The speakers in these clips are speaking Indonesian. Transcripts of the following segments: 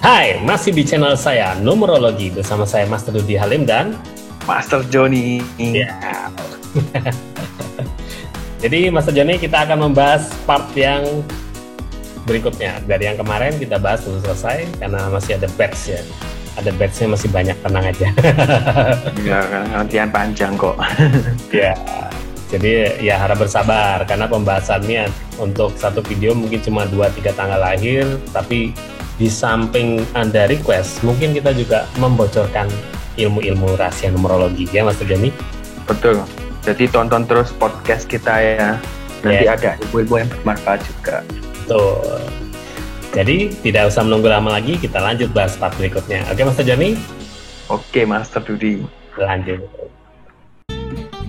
Hai, masih di channel saya Numerologi bersama saya Master Dudi Halim dan Master Joni. ya. Jadi Master Joni kita akan membahas part yang berikutnya. Dari yang kemarin kita bahas belum selesai karena masih ada batch ya. Ada batchnya masih banyak, tenang aja. Ya, latihan panjang kok. Ya. Jadi ya harap bersabar karena pembahasannya untuk satu video mungkin cuma 2-3 tanggal lahir, tapi di samping Anda request, mungkin kita juga membocorkan ilmu-ilmu rahasia numerologi ya Mas Joni. Betul. Jadi tonton terus podcast kita ya. Nanti ada ilmu-ilmu yang bermanfaat juga. Betul. Jadi tidak usah menunggu lama lagi, kita lanjut bahas part berikutnya. Oke Mas Joni? Oke Master Dudi. Lanjut.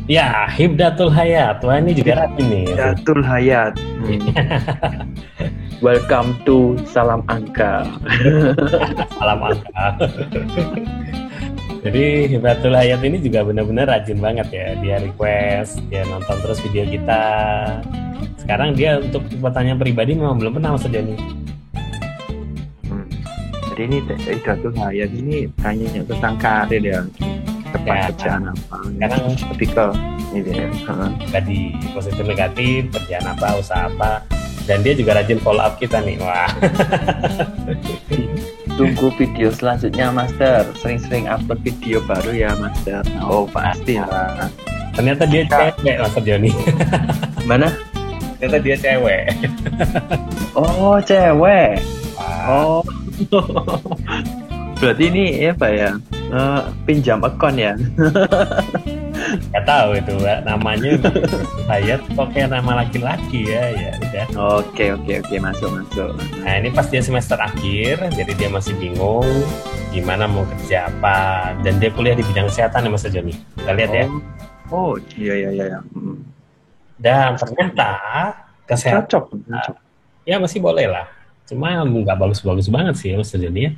Ya, Hibdatul Hayat. Wah ini juga rajin nih. Hibdatul Hayat. Welcome to Salam Angka. Salam angka. Jadi Hibdatul Hayat ini juga benar-benar rajin banget ya. Dia request, dia nonton terus video kita. Sekarang dia untuk pertanyaan pribadi memang belum pernah Mas Joni. Jadi ini Hibdatul Hayat ini tanya tentang karir ya. Tepat kerjaan apa? Sekarang lebih ke ini ya. Tadi positif negatif, kerjaan apa, usaha apa. Dan dia juga rajin follow up kita nih. Wah. Tunggu video selanjutnya Master. Sering-sering upload video baru ya Master. Oh pasti lah. Ternyata dia cewek Master Joni. Mana? Ternyata dia cewek. Oh cewek. Wah. Oh. Berarti ini apa ya? Pinjam akun ya? Gak tahu itu namanya Hayat kok kayak nama laki-laki ya udah. Oke masuk. Nah ini pas dia semester akhir, jadi dia masih bingung gimana mau kerja apa, dan dia kuliah di bidang kesehatan ya Mas Joni. Kita lihat ya. Oh iya. Dan ternyata kesehatan Cocok. ya masih boleh lah, cuma nggak bagus-bagus banget sih ya Mas Joni ya.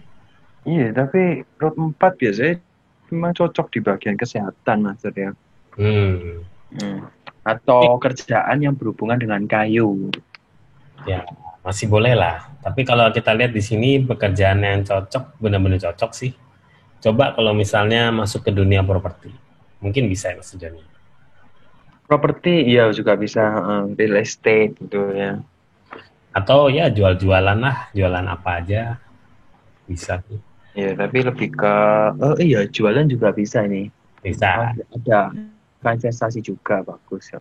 Iya tapi road 4 biasanya memang cocok di bagian kesehatan Master ya. Atau kerjaan yang berhubungan dengan kayu. Ya masih boleh lah. Tapi kalau kita lihat di sini pekerjaan yang cocok, benar-benar cocok sih. Coba kalau misalnya masuk ke dunia properti, mungkin bisa ya Mas Joni. Properti iya juga bisa, real estate gitu ya. Atau ya jual-jualan lah, jualan apa aja bisa sih. Iya tapi lebih ke jualan juga bisa ini. Bisa. Ada investasi juga bagus ya.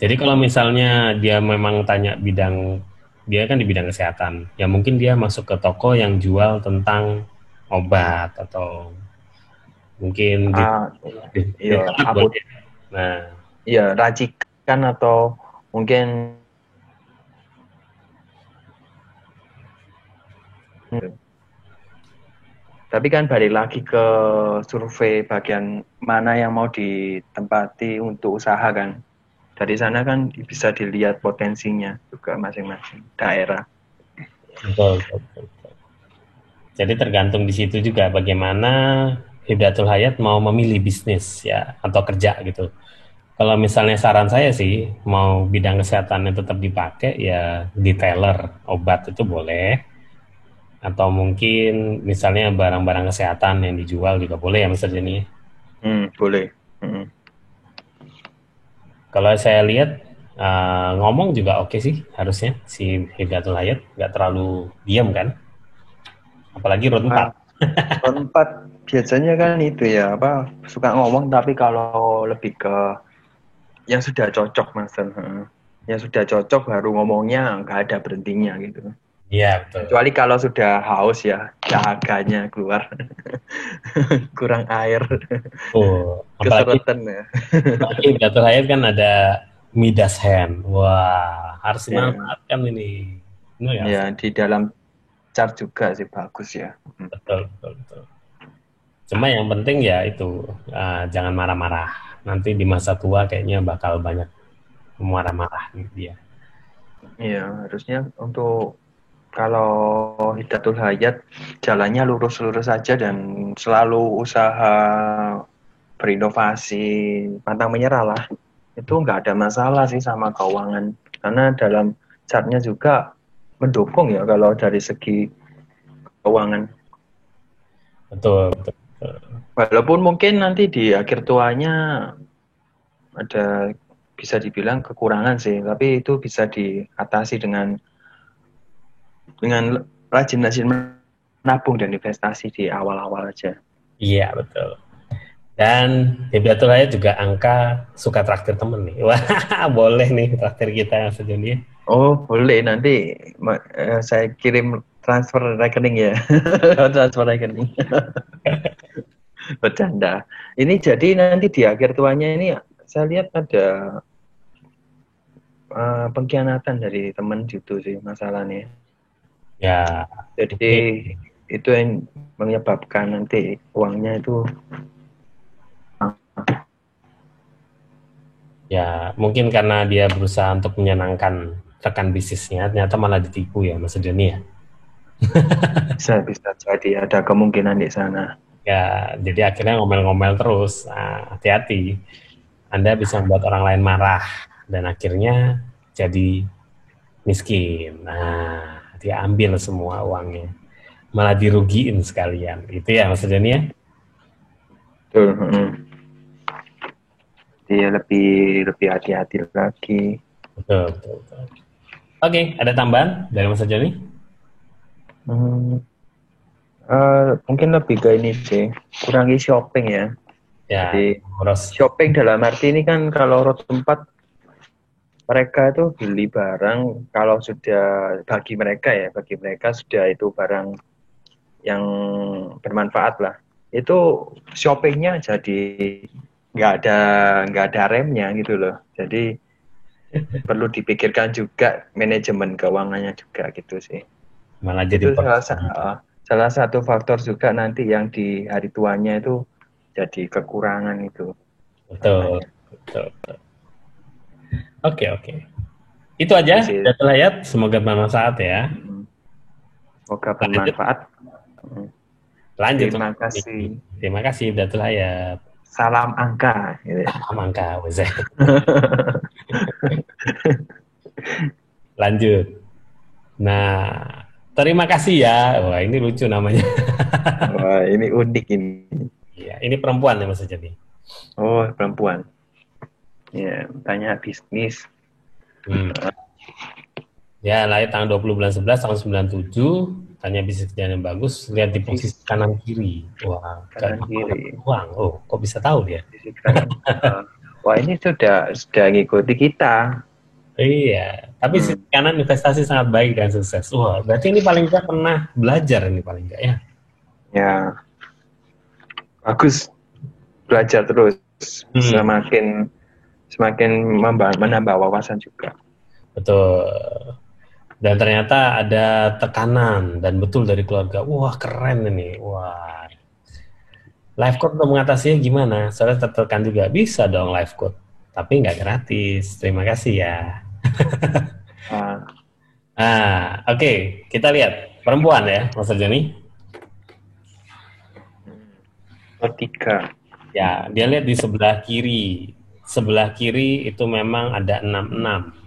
Jadi kalau misalnya dia memang tanya bidang, dia kan di bidang kesehatan, ya mungkin dia masuk ke toko yang jual tentang obat atau mungkin racikan atau mungkin tapi kan balik lagi ke survei bagian mana yang mau ditempati untuk usaha kan. Dari sana kan bisa dilihat potensinya juga masing-masing daerah. Betul. Jadi tergantung di situ juga bagaimana Hibdatul Hayat mau memilih bisnis ya atau kerja gitu. Kalau misalnya saran saya sih mau bidang kesehatan yang tetap dipakai ya detailer obat itu boleh. Atau mungkin misalnya barang-barang kesehatan yang dijual juga boleh ya Mas Joni? Boleh. Kalau saya lihat ngomong juga oke sih harusnya si Hibdatul Hayat, nggak terlalu diam kan? Apalagi road 4. Road 4 biasanya kan itu ya suka ngomong, tapi kalau lebih ke yang sudah cocok Master. Yang sudah cocok baru ngomongnya, nggak ada berhentinya gitu. Iya betul. Kecuali kalau sudah haus ya, dahaganya keluar, kurang air, keseretan ya. Apalagi Hibdatul Hayat kan ada Midas Hand, wah harus dimanfaatkan ini. Ya di dalam chart juga sih bagus ya. Betul. Cuma yang penting ya itu jangan marah-marah. Nanti di masa tua kayaknya bakal banyak marah-marah dia. Iya harusnya untuk kalau Hibdatul Hayat jalannya lurus-lurus saja dan selalu usaha berinovasi, pantang menyerah lah. Itu nggak ada masalah sih sama keuangan. Karena dalam chartnya juga mendukung ya kalau dari segi keuangan. Betul, betul. Walaupun mungkin nanti di akhir tuanya ada bisa dibilang kekurangan sih, tapi itu bisa diatasi dengan rajin-rajin menabung dan investasi di awal-awal aja. Iya, betul. Dan Hidayatul Hayat juga angka suka traktir temen nih. Wah, boleh nih traktir kita sejauh. Oh, boleh nanti saya kirim transfer rekening ya. Transfer rekening. Bercanda. Ini jadi nanti di akhir tuanya ini saya lihat ada pengkhianatan dari teman gitu sih masalahnya. Ya, Jadi itu yang menyebabkan nanti uangnya itu ya mungkin karena dia berusaha untuk menyenangkan rekan bisnisnya, ternyata malah ditipu ya Mas Joni ya. bisa jadi ada kemungkinan di sana. Ya, jadi akhirnya ngomel-ngomel terus. Nah, hati-hati. Anda bisa membuat orang lain marah dan akhirnya jadi miskin. Nah, dia ambil semua uangnya. Malah dirugiin sekalian. Itu ya Mas Joni ya? Betul. Dia lebih hati-hati lagi. Betul, betul, betul. Oke, ada tambahan dari Mas Joni? Mungkin lebih ke ini sih, kurangi shopping ya. Ya, Jadi boros. shopping dalam arti ini kan kalau roda 4 mereka itu beli barang kalau sudah bagi mereka sudah itu barang yang bermanfaat lah. Itu shoppingnya jadi nggak ada remnya gitu loh. Jadi perlu dipikirkan juga manajemen keuangannya juga gitu sih. Malah jadi Itu boros. salah satu faktor juga nanti yang di hari tuanya itu jadi kekurangan itu. Betul, betul. Oke, oke. Itu aja, Hidayatul Hayat. Semoga bermanfaat ya. Semoga bermanfaat. Lanjut. Terima kasih. Terima kasih, Hidayatul Hayat. Salam angka. Salam angka, Lanjut. Nah, terima kasih ya. Wah, ini lucu namanya. Wah, ini unik ini. Iya, ini perempuan ya Mas Jadi. Oh, perempuan. Ya, tanya bisnis. Ya, lahir tanggal 20 bulan 11 tahun 97. Tanya bisnis kerjaan yang bagus. Lihat di posisi kanan kiri. Wah, kanan kiri. Uang. Oh, kok bisa tahu dia? Wah, ini sudah ngikuti kita. Iya, tapi sisi kanan investasi sangat baik dan sukses. Wah, berarti ini paling nggak pernah belajar ini paling nggak ya? Ya, bagus, belajar terus. Semakin menambah wawasan juga. Betul. Dan ternyata ada tekanan dan betul dari keluarga. Wah, keren ini. Wah. Life coach untuk mengatasinya gimana? Soalnya tertekan juga. Bisa dong life coach. Tapi nggak gratis. Terima kasih ya. Oke. Kita lihat. Perempuan ya, Mas Joni. Tiga. Ya, dia lihat di sebelah kiri. Sebelah kiri itu memang ada 66.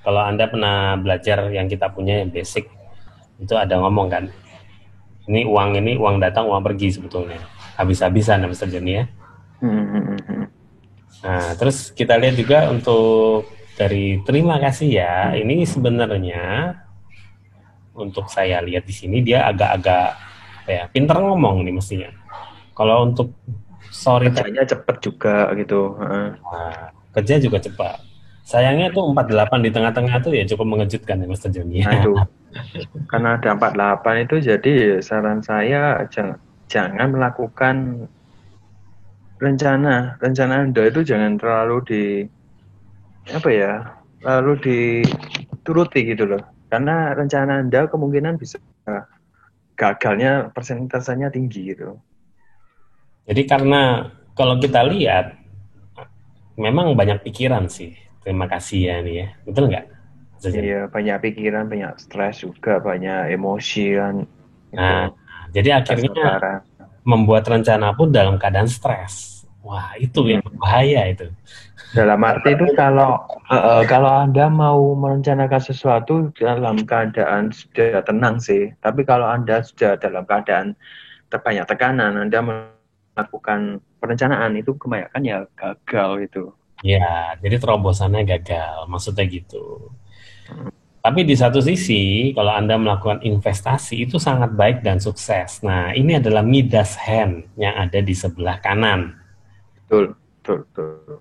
Kalau Anda pernah belajar yang kita punya yang basic, itu ada ngomong kan, ini uang datang, uang pergi sebetulnya. Habis-habisan Mr. Joni ya. Nah, terus kita lihat juga untuk dari terima kasih ya, ini sebenarnya untuk saya lihat di sini dia agak-agak ya, pinter ngomong nih mestinya. Kalau untuk sorry kerjanya cepat juga gitu. Nah, kerja juga cepat. Sayangnya tuh 48 di tengah-tengah tuh ya cukup mengejutkan ya Mas Joni. Aduh. Karena ada 48 itu jadi saran saya jangan melakukan rencana Anda itu jangan terlalu dituruti gitu loh. Karena rencana Anda kemungkinan bisa gagalnya persentasenya tinggi gitu. Jadi karena kalau kita lihat memang banyak pikiran sih. Terima kasih ya nih ya. Betul nggak? Iya, banyak pikiran, banyak stres juga, banyak emosi kan. Nah, jadi akhirnya membuat rencana pun dalam keadaan stres. Wah, itu yang berbahaya itu. Dalam arti itu kalau Anda mau merencanakan sesuatu dalam keadaan sudah tenang sih. Tapi kalau Anda sudah dalam keadaan terbanyak tekanan, Anda melakukan perencanaan itu kebanyakan ya gagal itu. Ya, jadi terobosannya gagal, maksudnya gitu. Tapi di satu sisi, kalau Anda melakukan investasi itu sangat baik dan sukses. Nah, ini adalah Midas hand yang ada di sebelah kanan. Betul, betul, betul.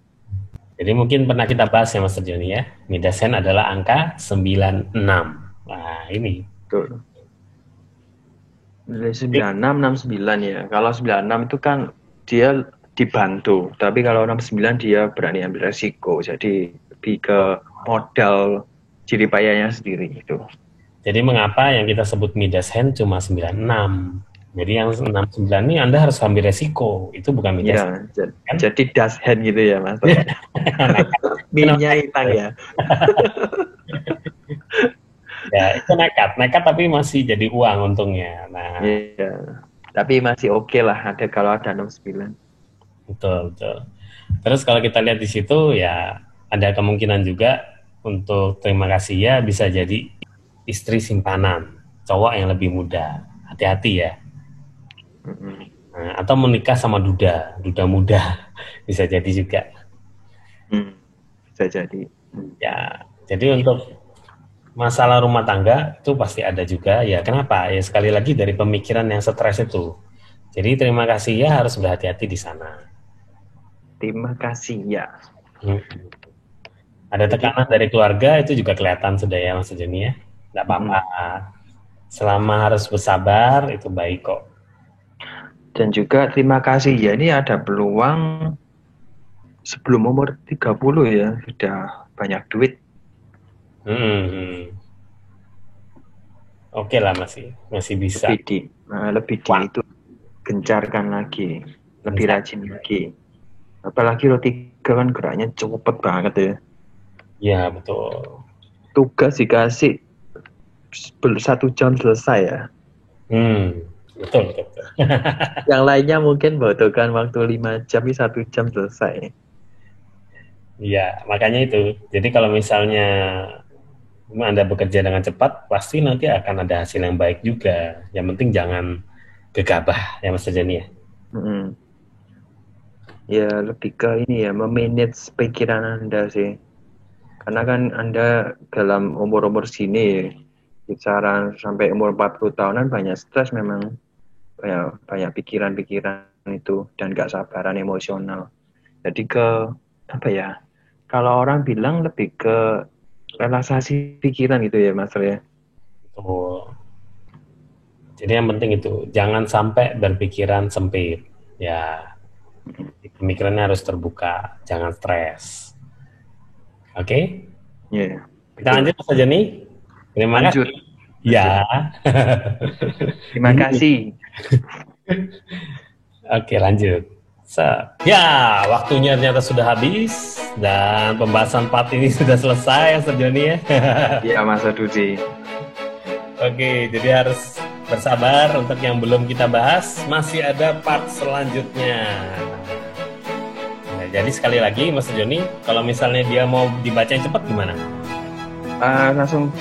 Jadi mungkin pernah kita bahas ya Mas Joni ya. Midas hand adalah angka 96. Nah, ini. Betul. 96, 69 ya. Kalau 96 itu kan dia dibantu, tapi kalau 69 dia berani ambil resiko. Jadi lebih ke modal jeripayanya sendiri itu. Jadi mengapa yang kita sebut Midas hand cuma 96? Jadi yang 69 ini Anda harus ambil resiko. Itu bukan Midas Ya, hand. Kan? jadi das hand gitu ya, Mas. Minyak hitam ya. Ya, itu nekat tapi masih jadi uang untungnya. Nah, Iya. Tapi masih oke lah ada kalau ada 69. betul, betul. Terus kalau kita lihat di situ ya ada kemungkinan juga untuk terima kasih ya bisa jadi istri simpanan, cowok yang lebih muda. Hati-hati ya. Nah, atau menikah sama duda muda bisa jadi juga. Bisa jadi. Ya, jadi untuk masalah rumah tangga itu pasti ada juga. Ya, kenapa? Ya sekali lagi dari pemikiran yang stres itu. Jadi terima kasih ya harus berhati-hati di sana. Terima kasih ya. Ada tekanan dari keluarga itu juga kelihatan sudah ya Mas Joni ya. Nggak apa-apa. Selama harus bersabar itu baik kok. Dan juga terima kasih ya, ini ada peluang sebelum umur 30 ya, sudah banyak duit. Oke lah masih bisa. Lebih di itu gencarkan lagi, lebih rajin lagi. Apalagi roti kan geraknya cepet banget ya. Ya betul. Tugas dikasih 1 jam selesai ya. Betul. Yang lainnya mungkin butuhkan waktu 5 jam, 1 jam selesai. Iya, makanya itu. Jadi kalau misalnya Anda bekerja dengan cepat, pasti nanti akan ada hasil yang baik juga. Yang penting jangan gegabah ya Mas Jani ya. Ya lebih ke ini ya, memanage pikiran Anda sih. Karena kan Anda dalam umur-umur sini, kisaran sampai umur 40 tahunan banyak stres memang. Banyak pikiran-pikiran itu dan gak sabaran emosional. Jadi kalau orang bilang lebih ke relaksasi pikiran gitu ya Mas ya. Betul. Jadi yang penting itu jangan sampai berpikiran sempit. Ya, pemikirannya harus terbuka, jangan stres. Oke? Yeah, kita lanjut saja nih. Terima kasih. Ya. Terima kasih. Oke, lanjut. Ya, waktunya ternyata sudah habis dan pembahasan part ini sudah selesai, Mas Joni ya. Iya, Mas Dudi. Oke, jadi harus bersabar untuk yang belum kita bahas, masih ada part selanjutnya. Nah, jadi sekali lagi, Mas Joni, kalau misalnya dia mau dibacain cepat gimana? Langsung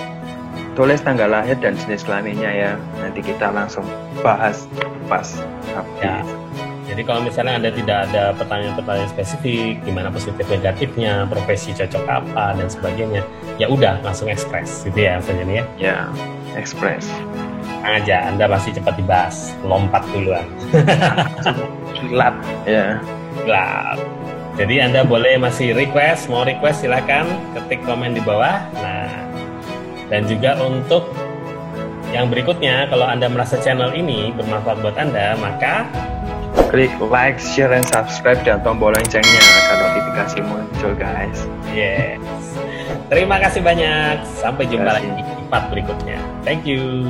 tulis tanggal lahir dan jenis kelaminnya ya. Nanti kita langsung bahas pas. Ya. Jadi kalau misalnya Anda tidak ada pertanyaan-pertanyaan spesifik, gimana positif negatifnya, profesi cocok apa dan sebagainya, ya udah langsung ekspres gitu ya, Mas Joni ya. Ya, ekspres. Aja, Anda pasti cepat dibahas, lompat duluan. Kilat, ya. Kilat. Jadi Anda boleh masih mau request silakan ketik komen di bawah. Nah, dan juga untuk yang berikutnya, kalau Anda merasa channel ini bermanfaat buat Anda, maka klik like, share, dan subscribe dan tombol loncengnya agar notifikasi muncul guys. Yes. Terima kasih banyak. Sampai jumpa lagi di part berikutnya. Thank you.